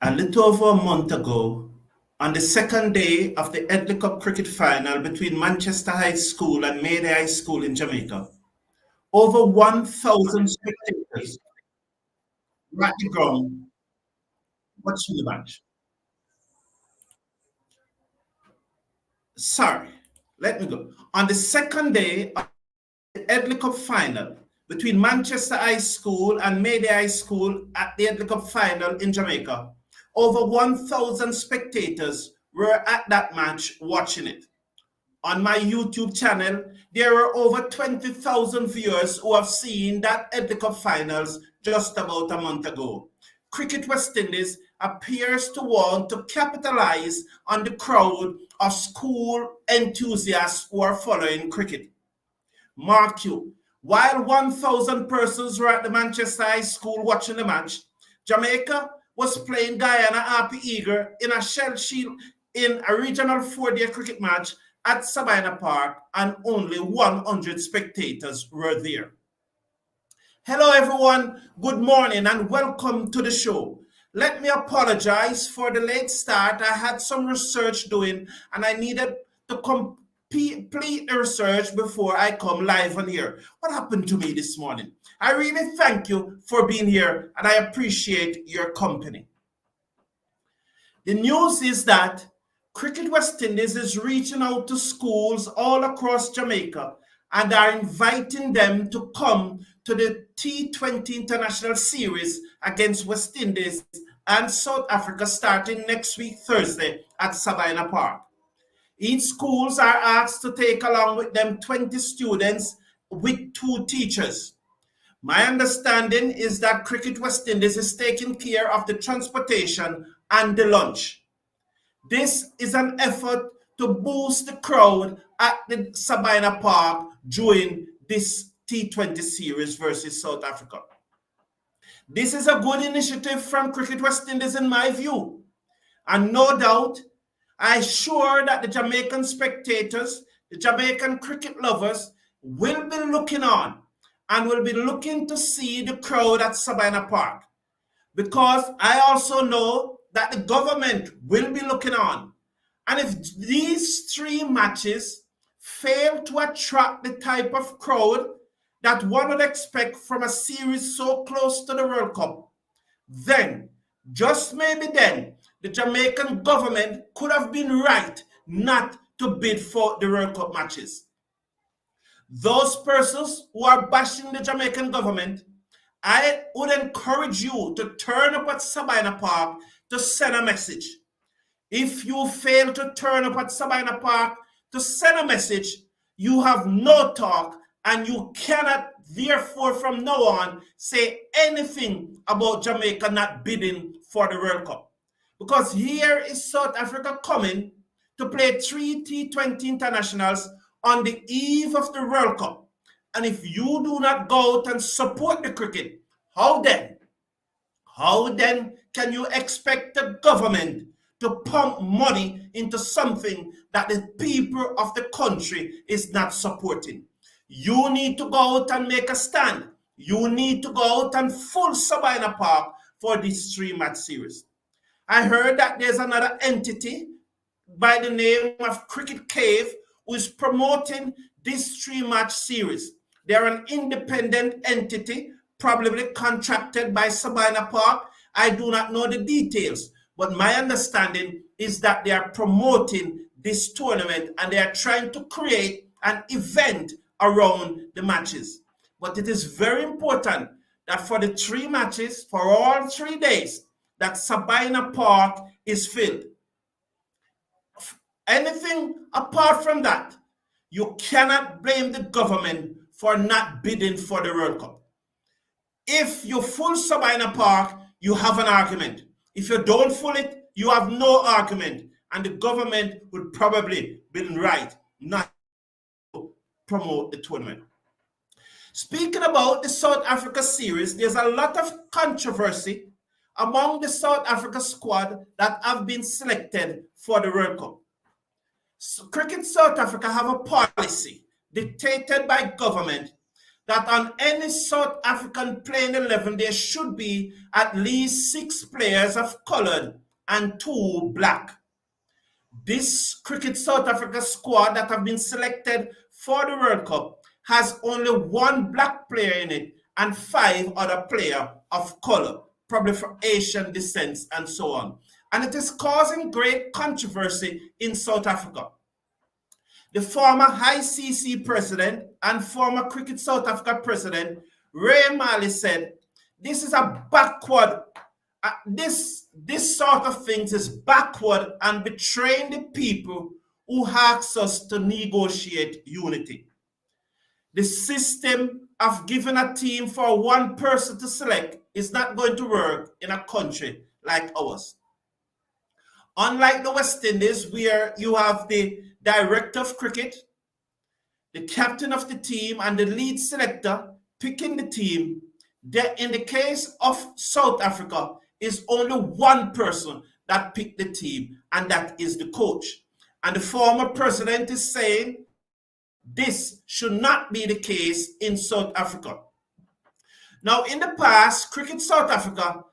A little over a month ago, on the second day of the Edley Cup cricket final between Manchester High School and Motie High School in Jamaica, over 1,000 spectators were at the ground watching the match. Sorry, let me go. On the second day of the Edley Cup final between Manchester High School and Motie High School at the Edley Cup final in Jamaica, over 1,000 spectators were at that match watching it. On my YouTube channel, there are over 20,000 viewers who have seen that Edley Cup finals just about a month ago. Cricket West Indies appears to want to capitalize on the crowd of school enthusiasts who are following cricket. Mark you, while 1,000 persons were at the Manchester High School watching the match, Jamaica was playing Guyana Happy Eagle in a shell shield in a regional 4-day cricket match at Sabina Park, and only 100 spectators were there. Hello everyone, good morning and welcome to the show. Let me apologize for the late start. I had some research doing and I needed to complete the research before I come live on here. What happened to me this morning? I really thank you for being here and I appreciate your company. The news is that Cricket West Indies is reaching out to schools all across Jamaica and are inviting them to come to the T20 International Series against West Indies and South Africa starting next week, Thursday, at Sabina Park. Each schools are asked to take along with them 20 students with 2 teachers. My understanding is that Cricket West Indies is taking care of the transportation and the lunch. This is an effort to boost the crowd at the Sabina Park during this T20 series versus South Africa. This is a good initiative from Cricket West Indies in my view. And no doubt, I'm sure that the Jamaican spectators, the Jamaican cricket lovers will be looking on and will be looking to see the crowd at Sabina Park. Because I also know that the government will be looking on. And if these 3 matches fail to attract the type of crowd that one would expect from a series so close to the World Cup, then, just maybe then, the Jamaican government could have been right not to bid for the World Cup matches. Those persons who are bashing the Jamaican government, I would encourage you to turn up at Sabina Park to send a message. If you fail to turn up at Sabina Park to send a message, you have no talk and you cannot, therefore, from now on, say anything about Jamaica not bidding for the World Cup. Because here is South Africa coming to play 3 T20 internationals on the eve of the World Cup. And if you do not go out and support the cricket, how then? How then can you expect the government to pump money into something that the people of the country is not supporting? You need to go out and make a stand. You need to go out and full Sabina Park for this 3-match series. I heard that there's another entity by the name of Cricket Cave who is promoting this 3-match series. They're an independent entity, probably contracted by Sabina Park. I do not know the details, but my understanding is that they are promoting this tournament and they are trying to create an event around the matches. But it is very important that for the 3 matches, for all 3 days, that Sabina Park is filled. Anything apart from that, you cannot blame the government for not bidding for the World Cup. If you full Sabina Park, you have an argument. If you don't full it, you have no argument. And the government would probably be right not to promote the tournament. Speaking about the South Africa series, there's a lot of controversy among the South Africa squad that have been selected for the World Cup. So Cricket South Africa have a policy dictated by government that on any South African playing 11, there should be at least 6 players of colored and 2 black. This Cricket South Africa squad that have been selected for the World Cup has only 1 black player in it and 5 other players of color, probably from Asian descent and so on. And it is causing great controversy in South Africa. The former ICC president and former Cricket South Africa president, Ray Marley, said, this is a backward, this sort of things is backward and betraying the people who asked us to negotiate unity. The system of giving a team for 1 person to select is not going to work in a country like ours. Unlike the West Indies, where you have the director of cricket, the captain of the team, and the lead selector picking the team, in the case of South Africa, is only 1 person that picked the team, and that is the coach. And the former president is saying this should not be the case in South Africa. Now, in the past, Cricket South Africa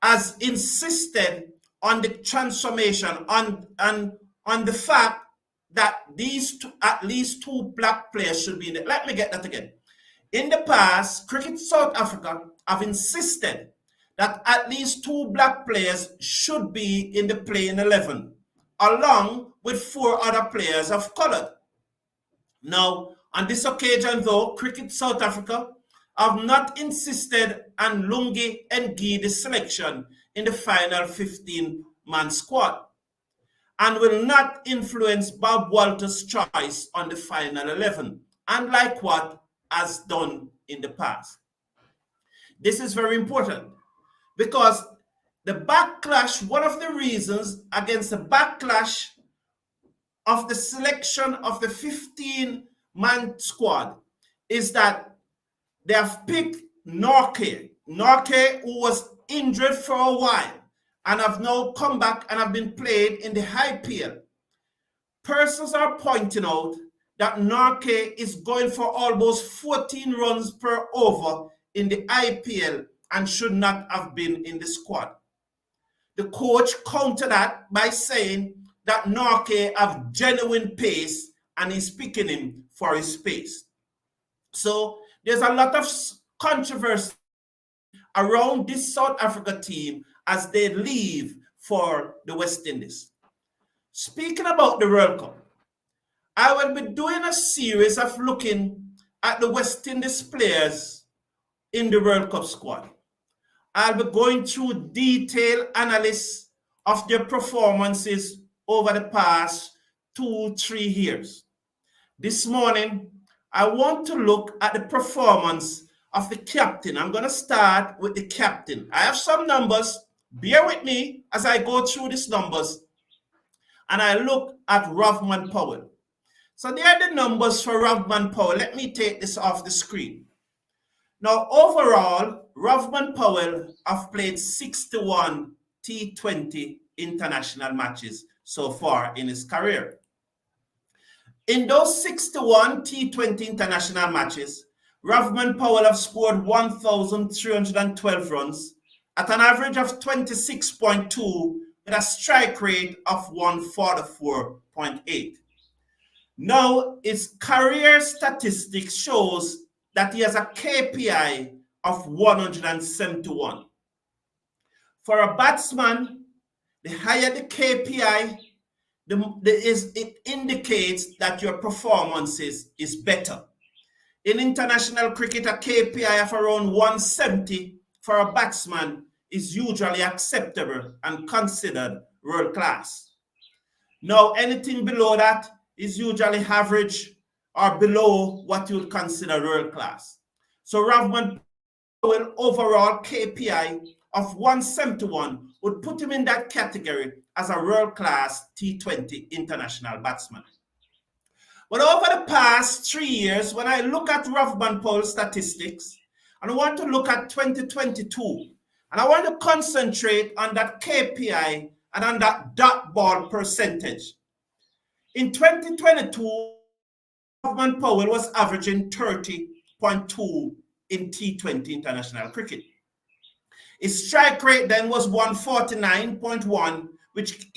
has insisted on the transformation, on the fact that at least 2 black players should be in it. Let me get that again. In the past, Cricket South Africa have insisted that at least 2 black players should be in the playing 11, along with 4 other players of color. Now, on this occasion, though, Cricket South Africa have not insisted on Lungi Ngidi's selection in the final 15-man squad, and will not influence Bob Walter's choice on the final 11, unlike what has done in the past. This is very important because the backlash, one of the reasons against the backlash of the selection of the 15-man squad is that they have picked Norke, who was injured for a while and have now come back and have been played in the IPL. Persons are pointing out that Norke is going for almost 14 runs per over in the IPL and should not have been in the squad. The coach countered that by saying that Norke have genuine pace and is picking him for his pace. So there's a lot of controversy around this South Africa team as they leave for the West Indies. Speaking about the World Cup, I will be doing a series of looking at the West Indies players in the World Cup squad. I'll be going through detailed analysis of their performances over the past 2-3 years. This morning, I want to look at the performance of the captain. I'm going to start with the captain. I have some numbers. Bear with me as I go through these numbers. And I look at Rovman Powell. So there are the numbers for Rovman Powell. Let me take this off the screen. Now, overall, Rovman Powell have played 61 T20 international matches so far in his career. In those 61 T20 international matches, Rovman Powell have scored 1,312 runs at an average of 26.2 with a strike rate of 144.8. Now, his career statistics shows that he has a KPI of 171. For a batsman, the higher the KPI, it indicates that your performance is better. In international cricket, a KPI of around 170 for a batsman is usually acceptable and considered world class. Now, anything below that is usually average or below what you would consider world class. So Rovman Powell overall KPI of 171 would put him in that category as a world-class T20 international batsman. But over the past 3 years, when I look at Rovman Powell's statistics, and I want to look at 2022, and I want to concentrate on that KPI and on that dot ball percentage. In 2022, Rovman Powell was averaging 30 149.2 in T20 international cricket. His strike rate then was 149.1, which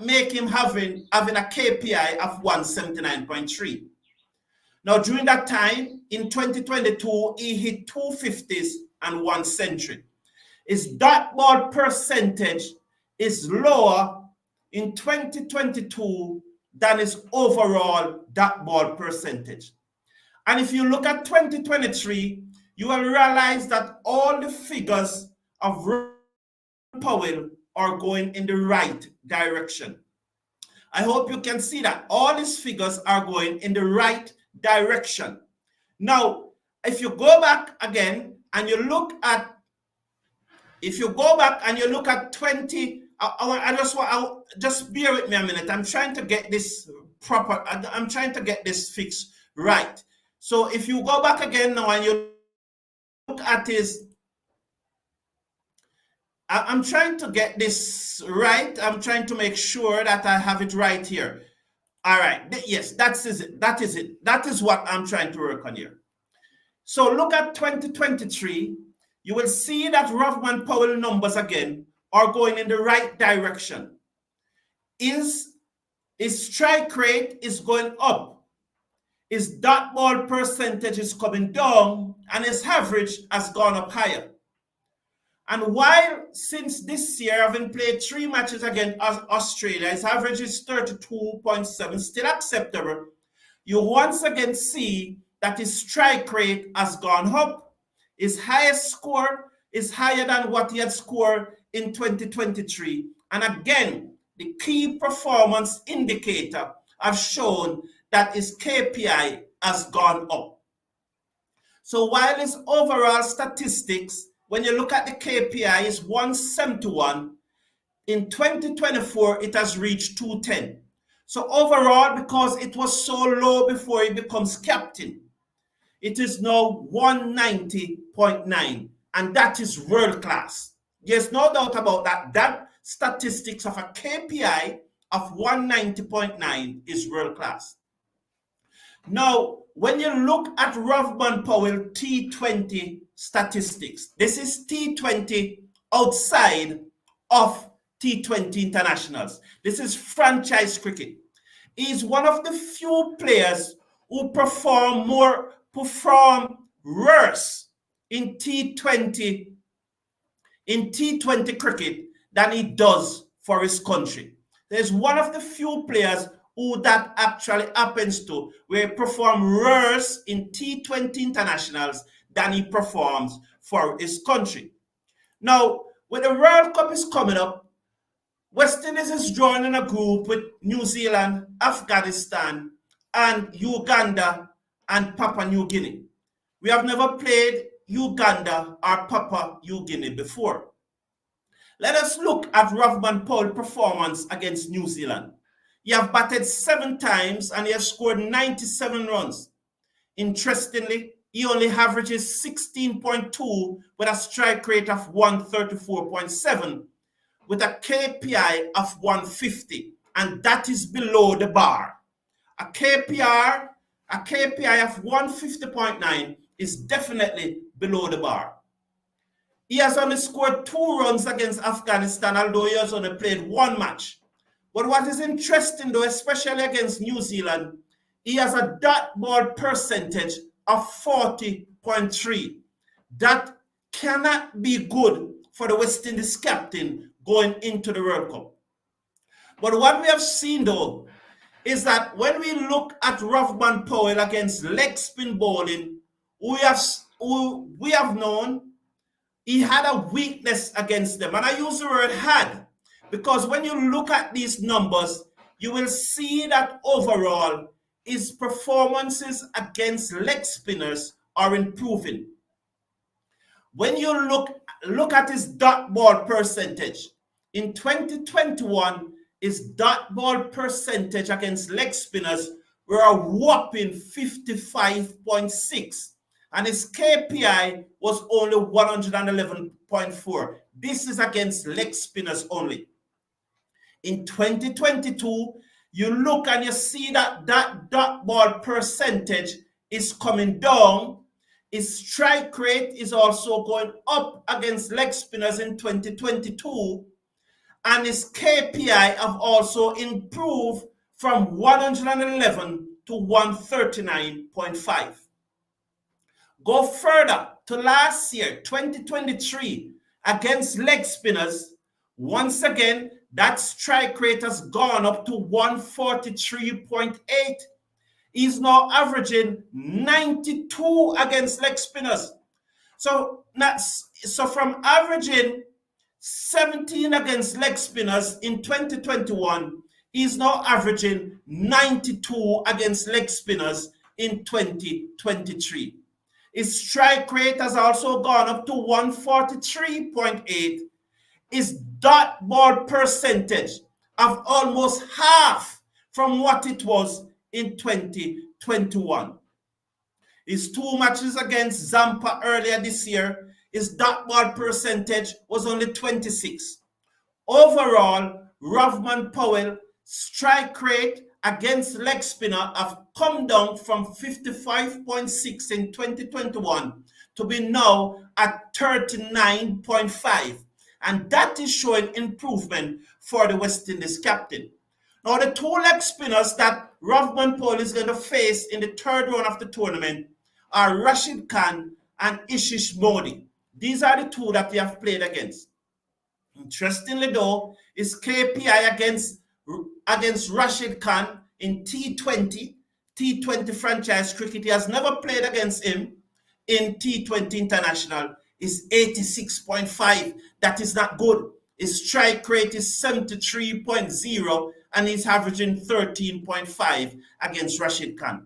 make him having a KPI of 179.3. Now, during that time, in 2022, he hit 250s and 1 century. His dot ball percentage is lower in 2022 than his overall dot ball percentage. And if you look at 2023, you will realize that all the figures of Powell are going in the right direction. I hope you can see that all these figures are going in the right direction. Now, if you go back again and you look at, 20, just bear with me a minute. I'm trying to get this proper. I'm trying to get this fixed right. So if you go back again now and you look at his, I'm trying to get this right. I'm trying to make sure that I have it right here. All right. Yes, that is it. That is it. That is what I'm trying to work on here. So look at 2023. You will see that Rovman Powell numbers again are going in the right direction. His strike rate is going up. His dot ball percentage is coming down, and his average has gone up higher. And while since this year, having played 3 matches against Australia, his average is 32.7, still acceptable. You once again see that his strike rate has gone up. His highest score is higher than what he had scored in 2023. And again, the key performance indicator have shown that his KPI has gone up. So while his overall statistics, when you look at the KPI, is 171, in 2024, it has reached 210. So overall, because it was so low before he becomes captain, it is now 190.9, and that is world class. There's no doubt about that. That statistics of a KPI of 190.9 is world class. Now, when you look at Rovman Powell T20 statistics, this is T20 outside of T20 internationals. This is franchise cricket. He's one of the few players who perform worse in T20 cricket than he does for his country. There's one of the few players who that actually happens to, where he performs worse in T20 internationals than he performs for his country. Now, when the World Cup is coming up, West Indies is joining a group with New Zealand, Afghanistan, and Uganda and Papua New Guinea. We have never played Uganda or Papua New Guinea before. Let us look at Rovman Powell's performance against New Zealand. He has batted 7 times and he has scored 97 runs. Interestingly, he only averages 16.2 with a strike rate of 134.7 with a KPI of 150, and that is below the bar. A KPI of 150.9 is definitely below the bar. He has only scored 2 runs against Afghanistan, although he has only played 1 match. But what is interesting though, especially against New Zealand, he has a dot ball percentage of 40.3. That cannot be good for the West Indies captain going into the World Cup. But what we have seen though, is that when we look at Rovman Powell against leg spin bowling, we have known he had a weakness against them. And I use the word had, because when you look at these numbers, you will see that overall, his performances against leg spinners are improving. When you look at his dot ball percentage, in 2021, his dot ball percentage against leg spinners were a whopping 55.6, and his KPI was only 111.4. This is against leg spinners only. In 2022, you look and you see that dot ball percentage is coming down. His strike rate is also going up against leg spinners in 2022, and his KPI have also improved from 111 to 139.5. Go further to last year, 2023, against leg spinners. Once again, that strike rate has gone up to 143.8. He's now averaging 92 against leg spinners. So from averaging 17 against leg spinners in 2021, he's now averaging 92 against leg spinners in 2023. His strike rate has also gone up to 143.8. His dot ball percentage of almost half from what it was in 2021. His 2 matches against Zampa earlier this year, his dot ball percentage was only 26. Overall, Rovman Powell strike rate against leg spinner have come down from 55.6 in 2021 to be now at 39.5. And that is showing improvement for the West Indies captain. Now, the 2 leg spinners that Rovman Powell is going to face in the 3rd round of the tournament are Rashid Khan and Ishish Motie. These are the 2 that we have played against. Interestingly, though, his KPI against Rashid Khan in T20 franchise cricket, he has never played against him in T20 international, is 86.5. That is not good. His strike rate is 73.0 and he's averaging 13.5 against Rashid Khan.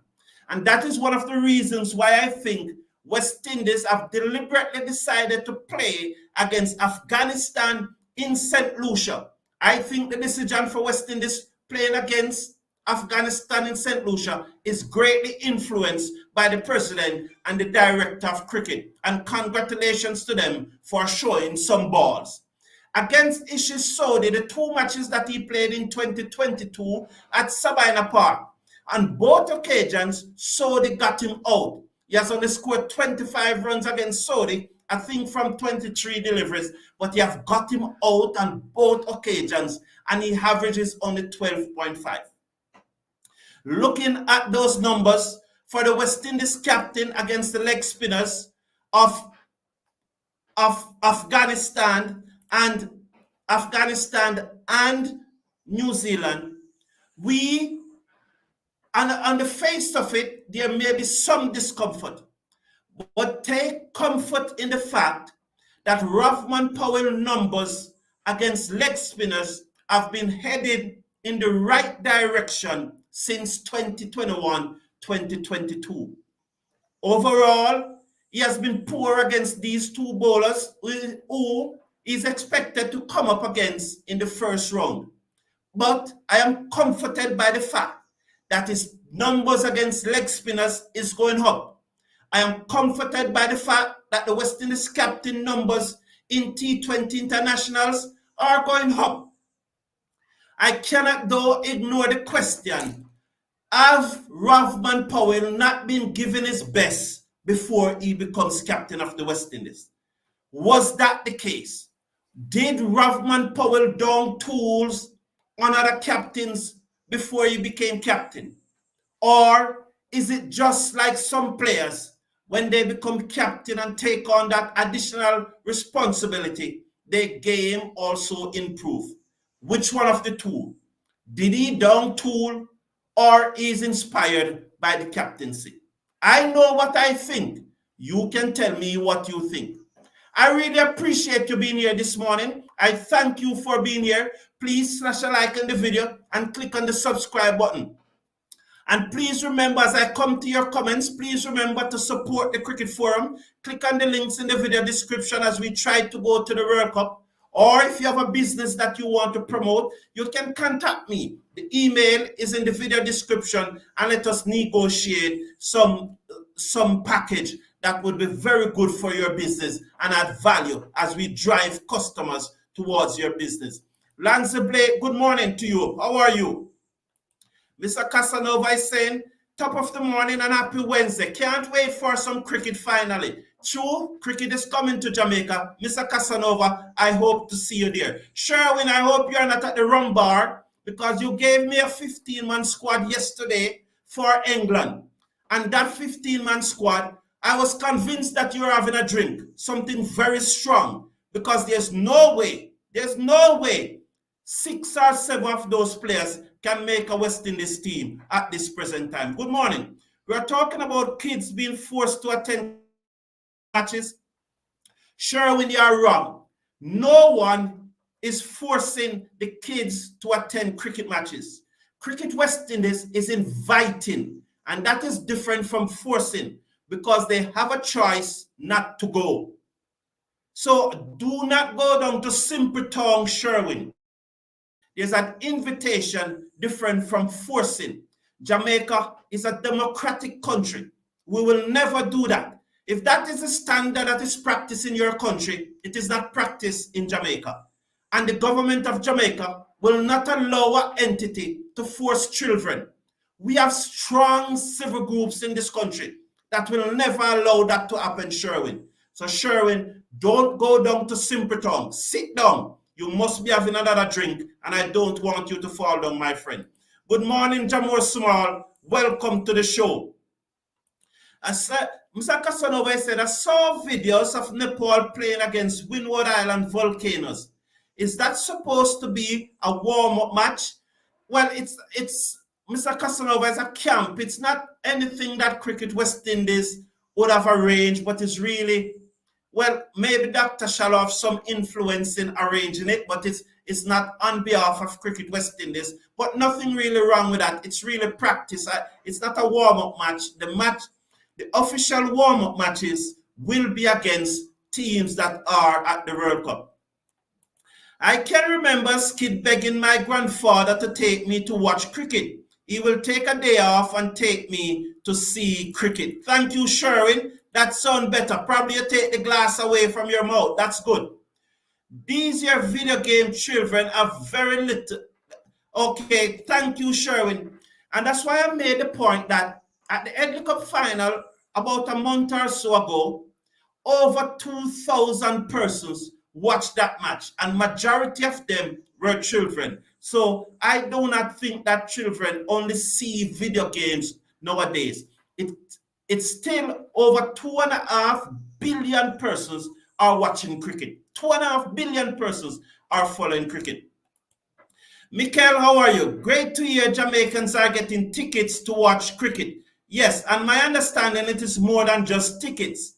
And that is one of the reasons why I think West Indies have deliberately decided to play against Afghanistan in St. Lucia. I think the decision for West Indies playing against Afghanistan in St. Lucia is greatly influenced by the president and the director of cricket. And congratulations to them for showing some balls. Against Ishish Saudi, the 2 matches that he played in 2022 at Sabina Park, on both occasions, Saudi got him out. He has only scored 25 runs against Saudi, I think from 23 deliveries, but he has got him out on both occasions, and he averages only 12.5. Looking at those numbers for the West Indies captain against the leg spinners of Afghanistan and New Zealand, on the face of it, there may be some discomfort, but take comfort in the fact that Rovman Powell numbers against leg spinners have been headed in the right direction since 2021-2022. Overall, he has been poor against these 2 bowlers who is expected to come up against in the 1st round. But I am comforted by the fact that his numbers against leg spinners is going up. I am comforted by the fact that the West Indies captain numbers in T20 internationals are going up. I cannot, though, ignore the question, have Rovman Powell not been given his best before he becomes captain of the West Indies? Was that the case? Did Rovman Powell down tools on other captains before he became captain? Or is it just like some players, when they become captain and take on that additional responsibility, their game also improve? Which one of the 2? Did he down tool or is inspired by the captaincy? I know what I think. You can tell me what you think. I really appreciate you being here this morning. I thank you for being here. Please smash a like on the video and click on the subscribe button. And please remember, as I come to your comments, please remember to support the Cricket Forum. Click on the links in the video description as we try to go to the World Cup. Or if you have a business that you want to promote, you can contact me. The email is in the video description, and let us negotiate some package that would be very good for your business and add value as we drive customers towards your business. Lance Blake, good morning to you. How are you? Mr. Casanova is saying, Top of the morning and happy Wednesday. Can't wait for some cricket finally. True, cricket is coming to Jamaica. Mr. Casanova, I hope to see you there. Sherwin, I hope you're not at the rum bar because you gave me a 15-man squad yesterday for England. And that 15-man squad, I was convinced that you're having a drink, something very strong, because there's no way 6 or 7 of those players can make a West Indies team at this present time. Good morning. We are talking about kids being forced to attend matches. Sherwin, you are wrong. No one is forcing the kids to attend cricket matches. Cricket West Indies is inviting, and that is different from forcing because they have a choice not to go. So do not go down to simple tongue, Sherwin. There's an invitation different from forcing. Jamaica is a democratic country. We will never do that. If that is the standard that is practiced in your country, it is not practiced in Jamaica. And the government of Jamaica will not allow an entity to force children. We have strong civil groups in this country that will never allow that to happen, Sherwin. So Sherwin, don't go down to simple tongue. Sit down. You must be having another drink, and I don't want you to fall down, my friend. Good morning, Jamor Small. Welcome to the show. Mr. Casanova said, I saw videos of Nepal playing against Windward Island volcanoes. Is that supposed to be a warm-up match? Well, it's Mr. Casanova is a camp. It's not anything that Cricket West Indies would have arranged, but it's really, well, maybe Dr. shall have some influence in arranging it, but it's not on behalf of Cricket West Indies. But nothing really wrong with that. It's really practice. It's not a warm-up match. The official warm-up matches will be against teams that are at the World Cup. I can remember as a kid begging my grandfather to take me to watch cricket. He will take a day off and take me to see cricket. Thank you, Sherwin. That sounds better. Probably you take the glass away from your mouth. That's good. These here video game children are very little. Okay, thank you, Sherwin. And that's why I made the point that at the Hetmyer Cup final, about a month or so ago, over 2,000 persons watched that match, and majority of them were children. So I do not think that children only see video games nowadays. It's still over 2.5 billion persons are watching cricket. 2.5 billion persons are following cricket. Michael, how are you? Great to hear Jamaicans are getting tickets to watch cricket. Yes, and my understanding it is more than just tickets.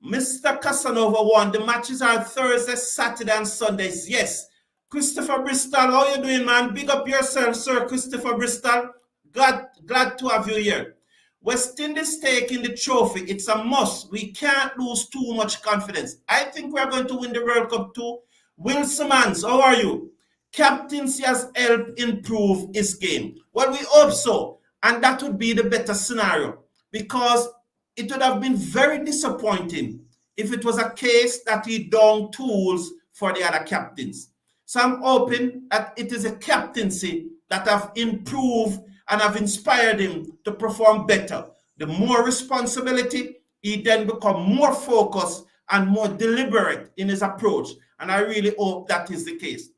Mr. Casanova won. The matches are Thursday, Saturday, and Sundays. Yes. Christopher Bristol, how you doing, man? Big up yourself, sir, Christopher Bristol. Glad to have you here. West Indies taking the trophy. It's a must. We can't lose too much confidence. I think we're going to win the World Cup too. Will Simmons, how are you? Captaincy has helped improve his game. Well, we hope so. And that would be the better scenario, because it would have been very disappointing if it was a case that he donned tools for the other captains. So I'm hoping that it is a captaincy that have improved and have inspired him to perform better. The more responsibility, he then become more focused and more deliberate in his approach. And I really hope that is the case.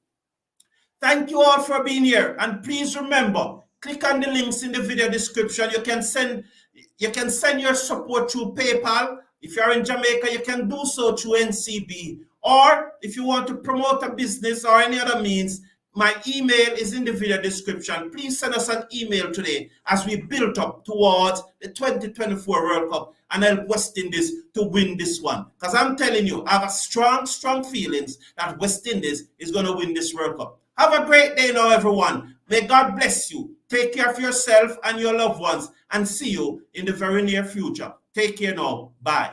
Thank you all for being here. And please remember, click on the links in the video description. You can send your support through PayPal. If you're in Jamaica, you can do so through NCB. Or if you want to promote a business or any other means, my email is in the video description. Please send us an email today as we build up towards the 2024 World Cup and help West Indies to win this one. Because I'm telling you, I have a strong feelings that West Indies is going to win this World Cup. Have a great day now, everyone. May God bless you. Take care of yourself and your loved ones, and see you in the very near future. Take care now. Bye.